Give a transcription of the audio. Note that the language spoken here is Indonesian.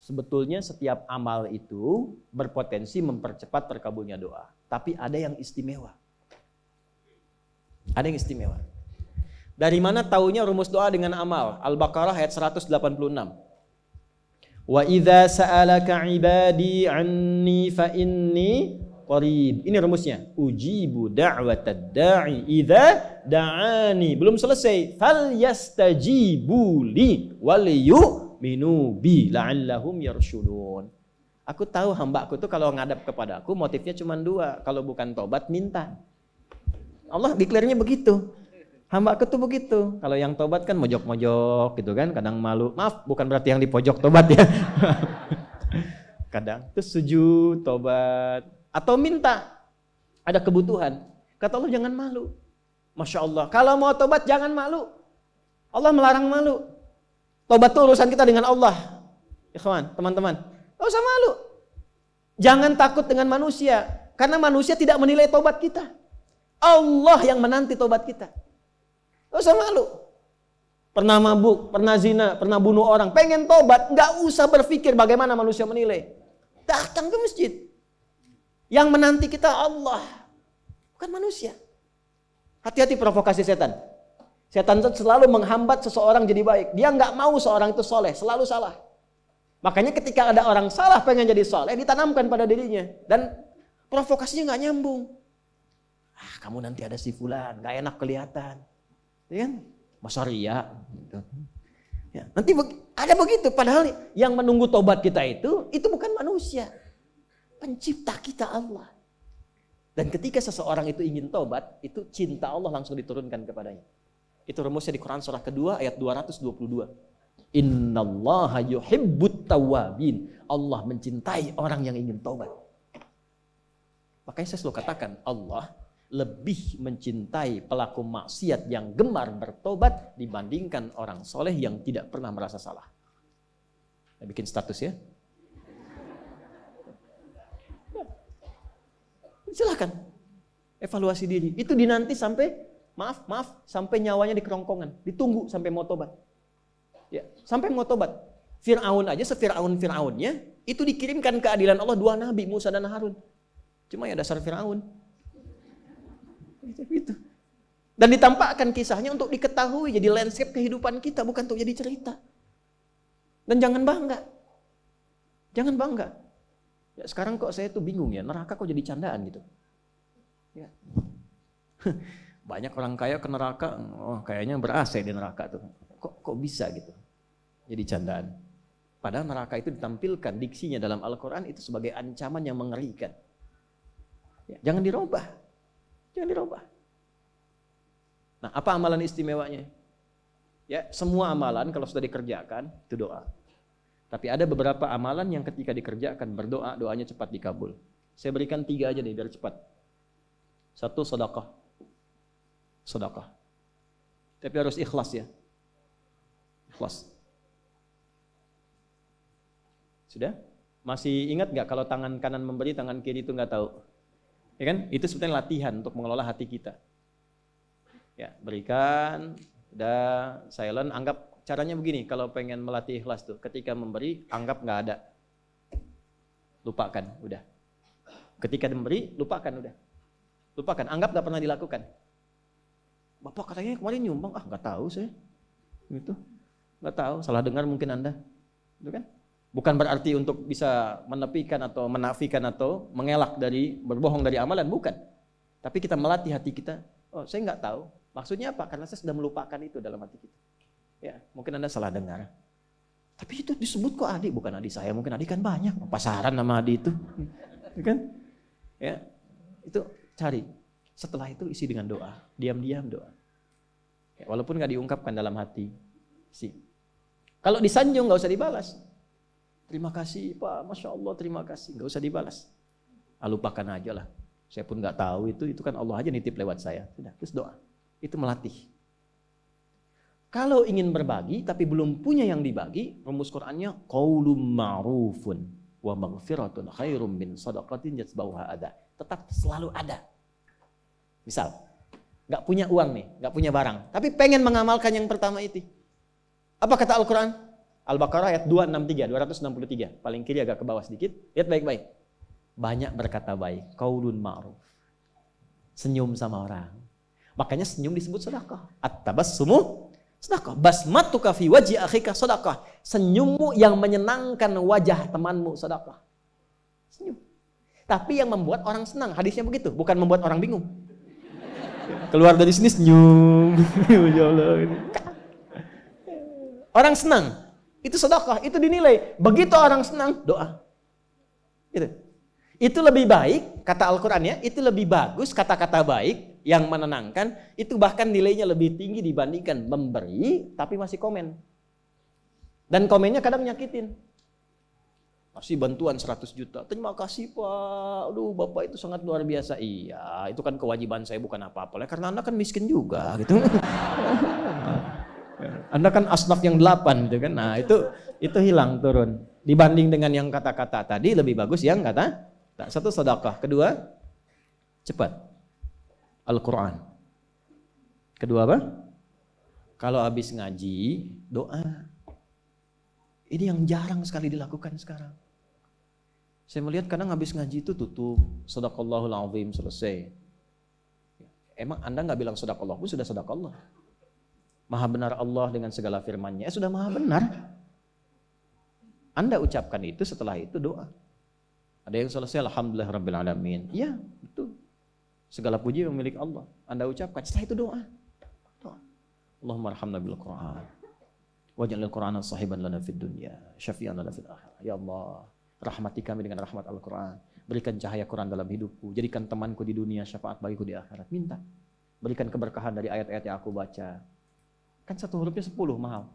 Sebetulnya setiap amal itu berpotensi mempercepat terkabulnya doa. Tapi ada yang istimewa. Ada yang istimewa. Dari mana taunya rumus doa dengan amal? Al-Baqarah ayat 186. Wa idza sa'alaka 'ibadi 'anni fa inni qarib. Ini rumusnya. Ujibu da'watad da'i idza da'ani. Belum selesai. Fal yastajibu li wal yu'minu bi la'allahum yarshudun. Aku tahu hambaku tuh kalau ngadap kepada aku motifnya cuma dua. Kalau bukan tobat minta. Allah declare-nya begitu. Hambaku tuh begitu. Kalau yang tobat kan mojok-mojok gitu kan, kadang malu. Maaf, bukan berarti yang di pojok tobat ya. Kadang terus sujud, tobat atau minta. Ada kebutuhan. Kata Allah jangan malu. Masya Allah. Kalau mau tobat jangan malu. Allah melarang malu. Tobat itu urusan kita dengan Allah. Ikhwan, teman-teman. Gak usah malu. Jangan takut dengan manusia. Karena manusia tidak menilai tobat kita. Allah yang menanti tobat kita. Gak usah malu. Pernah mabuk, pernah zina, pernah bunuh orang, pengen tobat, gak usah berpikir bagaimana manusia menilai. Datang ke masjid. Yang menanti kita Allah, bukan manusia. Hati-hati provokasi setan. Setan selalu menghambat seseorang jadi baik. Dia gak mau seorang itu soleh, selalu salah. Makanya ketika ada orang salah pengen jadi soleh, ditanamkan pada dirinya. Dan provokasinya gak nyambung. Kamu nanti ada si fulan, gak enak kelihatan. Ya kan? Masa ria gitu. Ya, nanti ada begitu, padahal yang menunggu tobat kita itu bukan manusia. Pencipta kita Allah. Dan ketika seseorang itu ingin tobat, itu cinta Allah langsung diturunkan kepadanya. Itu rumusnya di Quran surah kedua ayat 222. Innallaha yuhibbut tawwabin. Allah mencintai orang yang ingin tobat. Makanya saya selalu katakan, Allah lebih mencintai pelaku maksiat yang gemar bertobat dibandingkan orang soleh yang tidak pernah merasa salah. Saya bikin status ya. Silakan evaluasi diri. Itu dinanti sampai sampai nyawanya di kerongkongan, ditunggu sampai mau tobat. Ya, sampai mau tobat. Fir'aun aja Fir'aunnya itu dikirimkan keadilan Allah 2 nabi Musa dan Harun. Cuma ya dasar Fir'aun. Gitu. Dan ditampakkan kisahnya untuk diketahui jadi landscape kehidupan kita, bukan untuk jadi cerita. Dan jangan bangga. Jangan bangga. Ya, sekarang kok saya tuh bingung ya, neraka kok jadi candaan gitu. Ya. Banyak orang kaya ke neraka, oh kayaknya ber-AC di neraka tuh. Kok bisa gitu. Jadi candaan. Padahal neraka itu ditampilkan diksinya dalam Al-Quran itu sebagai ancaman yang mengerikan. Ya, jangan dirubah. Jangan dirubah. Nah, apa amalan istimewanya? Ya, semua amalan kalau sudah dikerjakan itu doa. Tapi ada beberapa amalan yang ketika dikerjakan berdoa, doanya cepat dikabul. Saya berikan 3 aja nih biar cepat. 1, sedekah. Sedekah. Tapi harus ikhlas ya. Ikhlas. Sudah? Masih ingat nggak kalau tangan kanan memberi, tangan kiri itu nggak tahu? Ya kan? Itu sebetulnya latihan untuk mengelola hati kita. Ya, berikan, udah silent, anggap caranya begini, kalau pengen melatih ikhlas tuh, ketika memberi, anggap nggak ada. Lupakan, udah. Ketika memberi, lupakan, udah. Lupakan, anggap nggak pernah dilakukan. Bapak katanya kemarin nyumbang, nggak tahu saya. Gitu. Nggak tahu, salah dengar mungkin Anda. Itu kan? Bukan berarti untuk bisa menepikan atau menafikan atau mengelak dari berbohong dari amalan, bukan. Tapi kita melatih hati kita. Oh, saya nggak tahu. Maksudnya apa? Karena saya sudah melupakan itu dalam hati kita. Ya, mungkin Anda salah dengar. Tapi itu disebut kok adik, bukan adik saya. Mungkin adik kan banyak. Pasaran nama adik itu, kan? Ya, itu cari. Setelah itu isi dengan doa, diam-diam doa. Ya, walaupun nggak diungkapkan dalam hati, sih. Kalau disanjung nggak usah dibalas. Terima kasih Pak, Masya Allah terima kasih. Gak usah dibalas. Lupakan aja lah. Saya pun gak tahu itu kan Allah aja nitip lewat saya. Sudah, terus doa. Itu melatih. Kalau ingin berbagi tapi belum punya yang dibagi, rumus Qur'annya qaulun ma'rufun wa maghfiratun khairum min shadaqatin yatba'uha adha. Tetap selalu ada. Misal, gak punya uang nih, gak punya barang, tapi pengen mengamalkan yang pertama itu. Apa kata Al-Quran? Al-Baqarah ayat 263, paling kiri agak ke bawah sedikit. Lihat baik-baik. Banyak berkata baik, qaulun ma'ruf. Senyum sama orang. Makanya senyum disebut sedekah. At-tabassumu sedekah. Basmatuka fi wajhi akhika sedekah. Senyummu yang menyenangkan wajah temanmu sedekah. Senyum. Tapi yang membuat orang senang, hadisnya begitu, bukan membuat orang bingung. Keluar dari sini senyum. Orang senang. Itu sedekah, itu dinilai. Begitu orang senang, doa. Itu lebih baik, kata Al-Quran ya, itu lebih bagus kata-kata baik yang menenangkan, itu bahkan nilainya lebih tinggi dibandingkan memberi tapi masih komen. Dan komennya kadang nyakitin. Kasih bantuan 100 juta, terima kasih Pak, aduh Bapak itu sangat luar biasa. Iya, itu kan kewajiban saya bukan apa-apa, karena Anda kan miskin juga gitu. Anda kan asnaf yang 8 gitu kan. Nah, itu hilang turun. Dibanding dengan yang kata-kata tadi lebih bagus yang kata satu sedekah, kedua cepat Al-Qur'an. Kedua apa? Kalau habis ngaji, doa. Ini yang jarang sekali dilakukan sekarang. Saya melihat kadang habis ngaji itu tutup, sadaqallahul azim, selesai. Emang Anda nggak bilang sadaqallah pun sudah sadaqallah. Maha benar Allah dengan segala firman-Nya, sudah maha benar. Anda ucapkan itu, setelah itu doa. Ada yang selesai, alhamdulillah rabbil alamin. Iya, betul. Segala puji milik Allah. Anda ucapkan, setelah itu doa. Allahumma arhamna bil Qur'an. Waj'alil Qur'ana sahiban lana fid dunya, syafi'an lana fil akhirah. Ya Allah, rahmati kami dengan rahmat Al-Qur'an. Berikan cahaya Quran dalam hidupku. Jadikan temanku di dunia, syafaat bagiku di akhirat. Minta. Berikan keberkahan dari ayat-ayat yang aku baca. Kan satu hurufnya 10 mahal.